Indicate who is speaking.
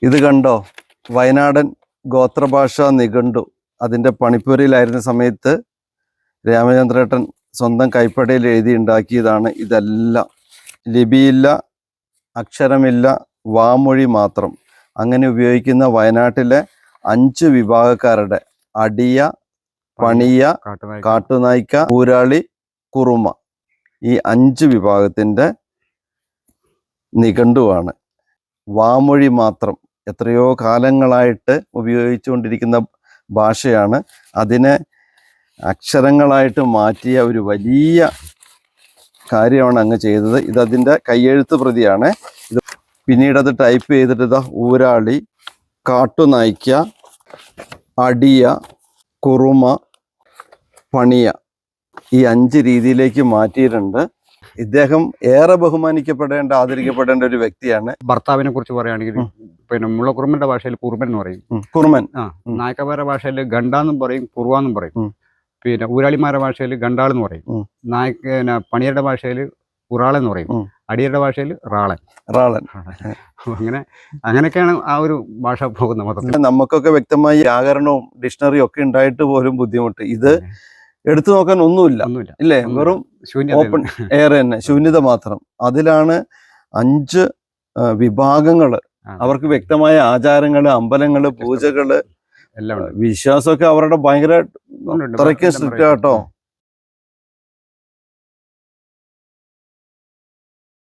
Speaker 1: ഇത് കണ്ടോ, വയനാടൻ ഗോത്രഭാഷ നിഘണ്ടു. അതിൻ്റെ പണിപ്പുരയിലായിരുന്ന സമയത്ത് രാമചന്ദ്രേട്ടൻ സ്വന്തം കൈപ്പടയിൽ എഴുതി ഉണ്ടാക്കിയതാണ് ഇതെല്ലാം. ലിപിയില്ല, അക്ഷരമില്ല, വാമൊഴി മാത്രം. അങ്ങനെ ഉപയോഗിക്കുന്ന വയനാട്ടിലെ 5 വിഭാഗക്കാരുടെ അടിയ, പണിയ, കാട്ടുനായ്ക്ക, ഊരാളി, കുറുമ, ഈ 5 വിഭാഗത്തിൻ്റെ നിഘണ്ടുവാണ്. വാമൊഴി മാത്രം എത്രയോ കാലങ്ങളായിട്ട് ഉപയോഗിച്ചുകൊണ്ടിരിക്കുന്ന ഭാഷയാണ്. അതിനെ അക്ഷരങ്ങളായിട്ട് മാറ്റിയ ഒരു വലിയ കാര്യമാണ് അങ്ങ് ചെയ്തത്. ഇതതിൻ്റെ കയ്യെഴുത്ത് പ്രതിയാണ്. ഇത് പിന്നീട് അത് ടൈപ്പ് ചെയ്തിട്ട് ഇതാ ഊരാളി, കാട്ടുനായ്ക്ക, അടിയ, കുറുമ, പണിയ, ഈ 5 രീതിയിലേക്ക് മാറ്റിയിട്ടുണ്ട്. ഇദ്ദേഹം ഏറെ ബഹുമാനിക്കപ്പെടേണ്ട, ആദരിക്കപ്പെടേണ്ട ഒരു വ്യക്തിയാണ്.
Speaker 2: ഭർത്താവിനെ കുറിച്ച് പറയുകയാണെങ്കിൽ പിന്നെ മുള്ളക്കുറുമന്റെ ഭാഷയിൽ കുറുമൻ എന്ന് പറയും.
Speaker 1: കുറുമൻ.
Speaker 2: നായക്കന്മാരുടെ ഭാഷയിൽ ഗണ്ടാന്നും പറയും, കുറുവാന്നും പറയും. പിന്നെ ഊരാളിമാരുടെ ഭാഷയിൽ ഗണ്ടാളെന്ന് പറയും. പണിയരുടെ ഭാഷയിൽ ഉറാളെന്ന് പറയും. അടിയരുടെ ഭാഷയിൽ റാളൻ. അങ്ങനെയൊക്കെയാണ് ആ ഒരു ഭാഷ പോകുന്നത് മൊത്തത്തിൽ.
Speaker 1: നമുക്കൊക്കെ വ്യക്തമായി വ്യാകരണവും ഡിക്ഷണറിയും ഒക്കെ ഉണ്ടായിട്ട് പോലും ബുദ്ധിമുട്ട്. ഇത് എടുത്തു നോക്കാൻ ഒന്നുമില്ല ഇല്ലേ, വെറും ഓപ്പൺ എയർ തന്നെ, ശൂന്യത മാത്രം. അതിലാണ് 5 വിഭാഗങ്ങള്. അവർക്ക് വ്യക്തമായ ആചാരങ്ങള്, അമ്പലങ്ങള്, പൂജകള്, വിശ്വാസമൊക്കെ അവരുടെ ഭയങ്കര സ്ട്രിക്റ്റ് കേട്ടോ.